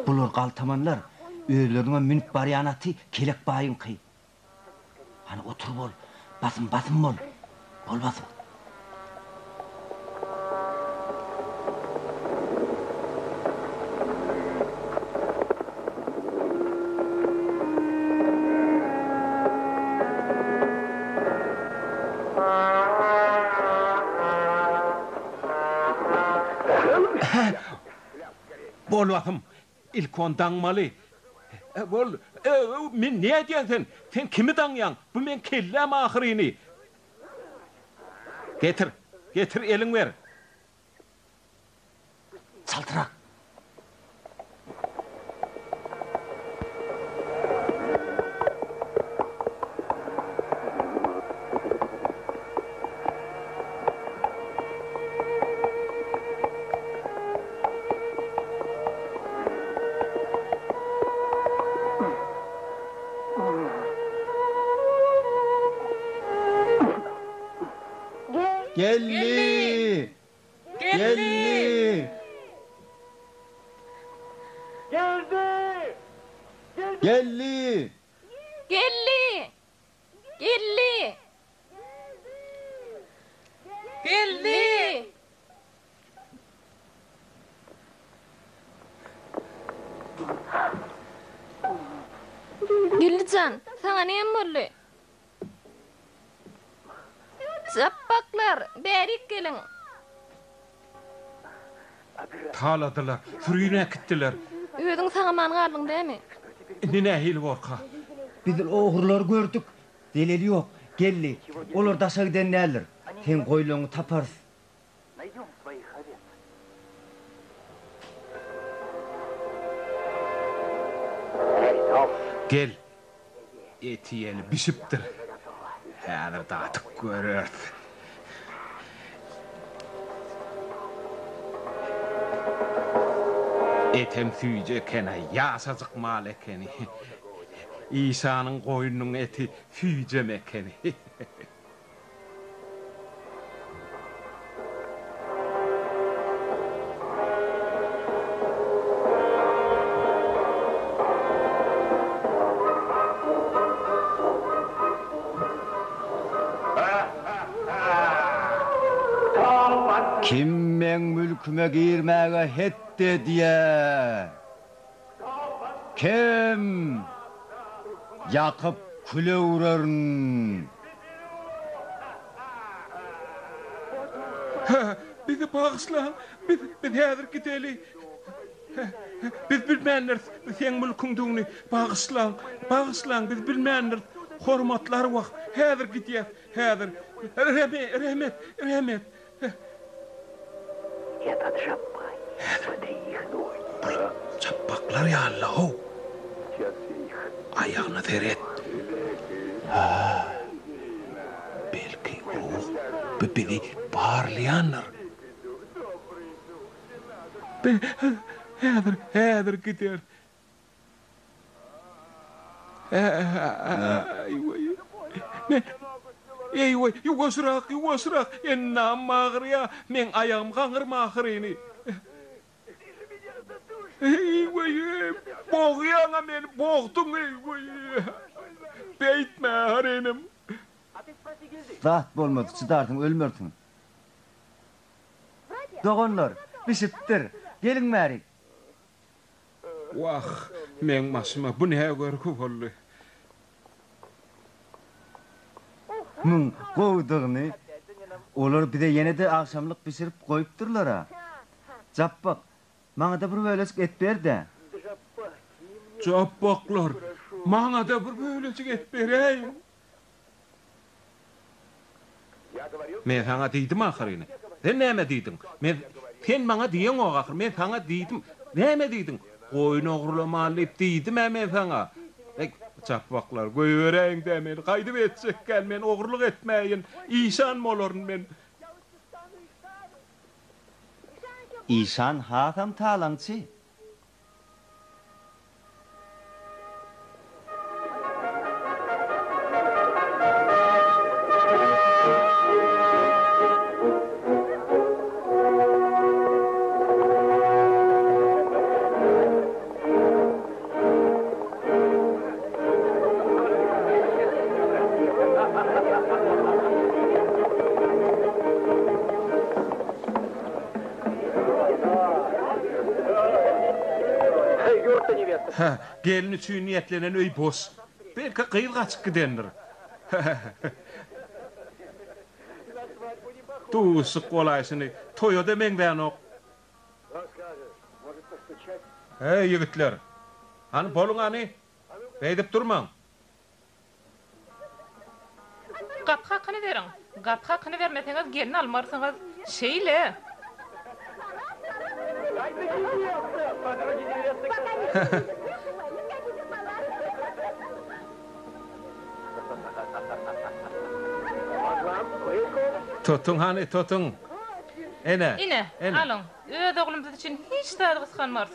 Bular galtamanlar öýlerine minip barýanaty kelek baýynky. Hani otur bol, basym bol. Bol basym. Bol basym. İlk on daňmaly. Bol, men näe diýersin? Sen kimi daňýan? Bu men kellem ahryny. Getir eliň ber. Çaltyrak. Gelli! Gelli! Geldi! Gelli! Gelli! Gelli! Gelli! Gellican, sana näme boldy? Zappaklar, berik gelin. Taladylar, sürüýüne gitdiler. Öýüň saňa man galdyň dämi? Nähil gorka. Biz oğurlar gördük. Delil ýok. Gelli. Olar daşa giden näler? Sen goýlaňy taparys. Gel. Etiyeli bişipdir. Häzir datyp görür. Etem süýje kene ýaşazyk mal ekeni. İsa'nın goýunyň eti süýje mekeni. Kim men mülküme girmäge het gitti diye. Kim yakıp küle uğrarın. Bizi bağışlan, biz häzir gideli. Biz bilmänler sen mülküňdüňni bağışlan, biz bilmänler. Hormatlar wagt, häzir gidýär, häzir. Rahmet. Этот шампань, смотри их ноги. Çapaklar ya Allah'u. Ayağını teret. Belki ruh beni bağırlayanlar. Häzir gider. Eyvay, yuvasırak, ennam mağırya, men ayağım kaŋırmaxırını. Eyvay, boğuyana men boğdun eyvay. Beytme harenim. Rahat bolmadı, çıdartın, ölmörtün. Doğanlar, bişiptir, gelin märik. Vah, men maşıma bu ne görkü bolly. Mün goýdugyny olar bize ýene de akşamlyk pişirip goýupdyrlar ha. Jappak, maňa da bir bölecik et berde. Çapaklar, maňa da bir bölecik et bereýin. Men sana diýdim ahyryny. Sen näme diýdin? Sen maňa diýen o ahyr, men sana diýdim. Näme diýdin? Goýun oğurlamalyp diýdim men sana. Çapaklar goýbereň de men gaýdyp etjek gel men oğurluk etmeýin. İşan bolaryn men. İşan hatam talaňçy. Gelin üçin niýetlenen öý boş. Belki gyýl gaçyp gidendir. Tuğusu kolaysını toyo demeňden ok. Hey ýigitler. Hani boluň any? Beýdip durmaň. Gap hakyny beriň. Gap hakyny bermeseňiz gelin almarsyňyz. Şeýle. Tutun hani tutun. Ene. Alın. Öz oğlumuz için hiç dadı kıskanmaz.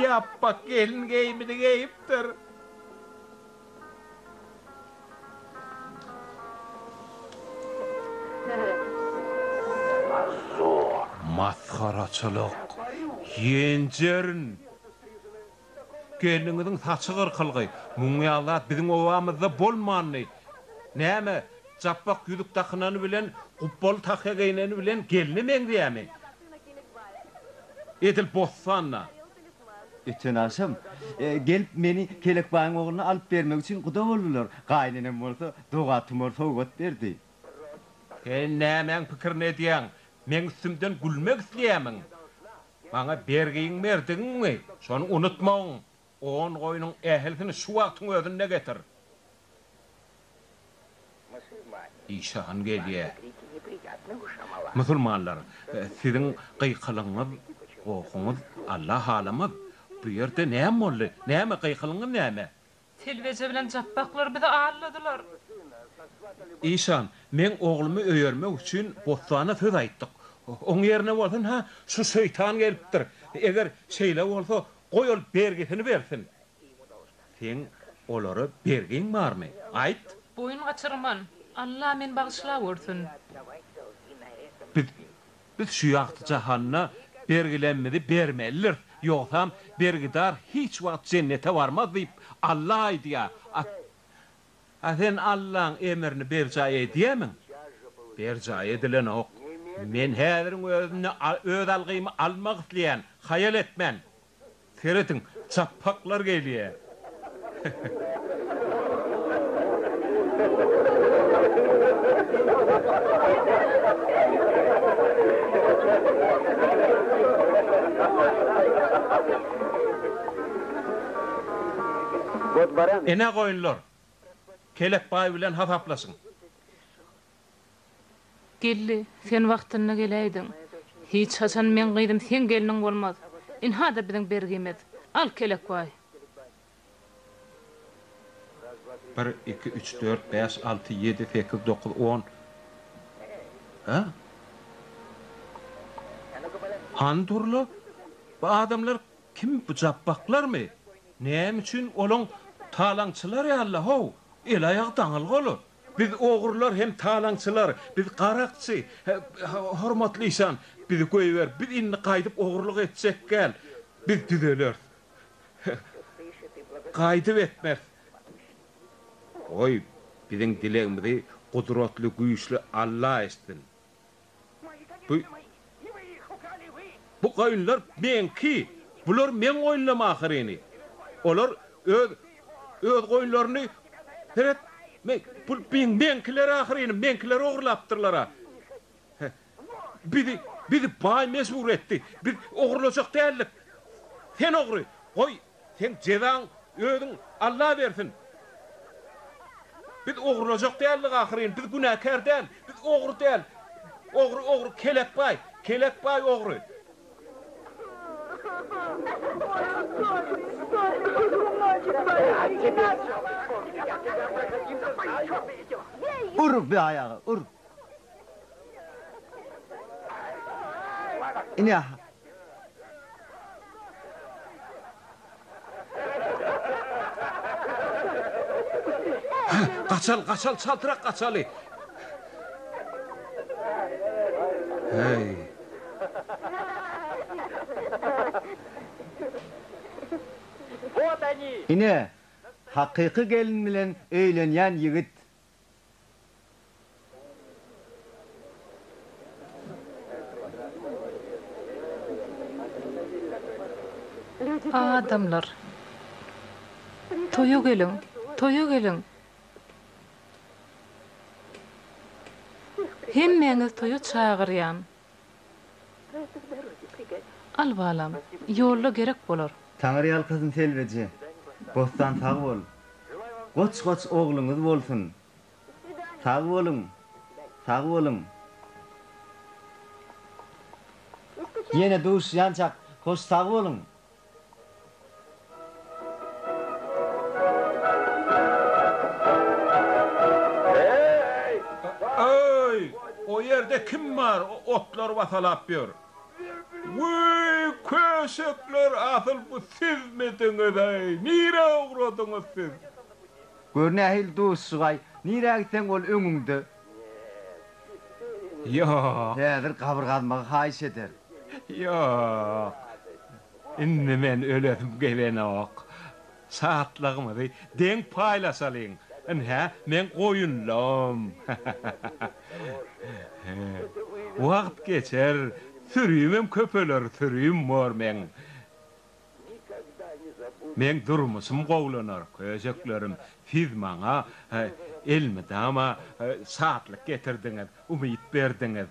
Yap bak gelin giyimini giyiptir. Maskaraçılık. Yencerin. Geliniňiň saçy gyrkylgy. Muňy Allah biziň owamyzda bolmanly. Näme? Çappak ýüzük takynany bilen, gubbal takya giýneni bilen gelini meň diýämi? Edil bossanna. Ütün aşam, gelip meni kelek baýyň oğluna alıp bermek üçin guda boldular. Gaýnenem bolsa, dogatym bolsa ogat berdi. Sen nämeň pikirini diýäň? Men üstümden gülmek isleýämiň. Maňa bergiň berdiňmi? Şonu unutmaň. On goýunyň ählisini şu wagtyň özünde getir. İşan gelýär. Musulmanlar, siziň gyýkylyňyz, gokuňyz Allah halamaz. Bu ýerde näme boldy? Näme gyýkylyňyz näme? Telveje bilen jappaklar bizi ağırladılar. İşan, men oğlumy öýermek üçin bostana söz aýtdyk. Oň ýerine bolsun ha, şu şeýtan gelipdir. Eger şeýle bolsa, goýul bergisini bersin. Sen olary bergiň barmy? Aýt. Boyun gaçyrman. Allah men bagışlap ursun. Biz şu ýagty jahanna bergilenmedi bermeliler. Ýoksam bergidar hiç wagt jennete barmaz diýip Allah aýdýar. Sen Allah'ın emrini bercaye ediyemem. Bercaye edilen ok. Men häzirin özüne öz algymy almak isleýän, hayal etmän. Seretin çapaklar gelýär. Ene goýunlar. Kelek bay bilen hasaplasyn. Gelli, sen wagtyna geleýdiň. Hiç haçan men gyýdym, sen gelniň bolmaz. Inha da biziň bergimet. Al kelek bay. 1, 2, 3, 4, 5, 6, 7, 8, 9, 10. Ha? Handurlu? Bu adamlar kim bu jabbaklar mı? Näme üçin olaň talaňçylar ýaly ho? El aýagy daňyl goly. Biz ogurlar hem talaňçylar, biz garakçy, hormatly insan, bizi goýber, biz inni gaýdyp ogurluk etsek gel. Biz düzeler. Gaýdyp etmez. Oy, biziň dilegimizi gudratly, güýçli Allah estin. Bu goýunlar menki, bular men oýnlamagyryny. Olar öz goýunlaryny heret bu menkiler ahyryny, menkiler ogurlapdyrlar. Bizi bay mesbur etdi. Biz ogurlajak däldik. Sen ogry, goý, sen jezaň özüň Allah bersin. Biz ogurlajak däldik ahyryny, biz günäkär däl, biz ogry däl. Ogry kelek bay ogry. Ur bir ayağı, ur. İne. Kaçal, çaltırak kaçalı. Hey. İne. Hakyky gelin bilen öýlenýän ýigit. Adamlar. Toýa gelin. Hemmeňiz toýa çagyrýan. Al balam, ýolda gerek bolar. Taňryýal kızın selbeji. Bostan sag bol. Goç ogluňyz bolsun. Sag bolun. Ýene duş ýançak, hoş sag bolun. Ay, o yerde kim var? O otlar vasalap ýör. Vay, köşekler asıl bu siz midiňiz ey? Nire ogradyňyz siz? Görnähil duş sugay. Nire gitsen ol öňüňde. Ýok. Häzir gabrgadmagy haýyş eder. Ýok. Inni men öledim gelenok. Saatlygymyzy deň paýlasalyň. Hä, men goýunlam. Wagt geçer. Sürüyüm köpeler, sürüyüm var men. Men durmuşum gowlanar, köjeklerim. Siz maňa elmidama saatlyk getirdiňiz, umyt berdiňiz.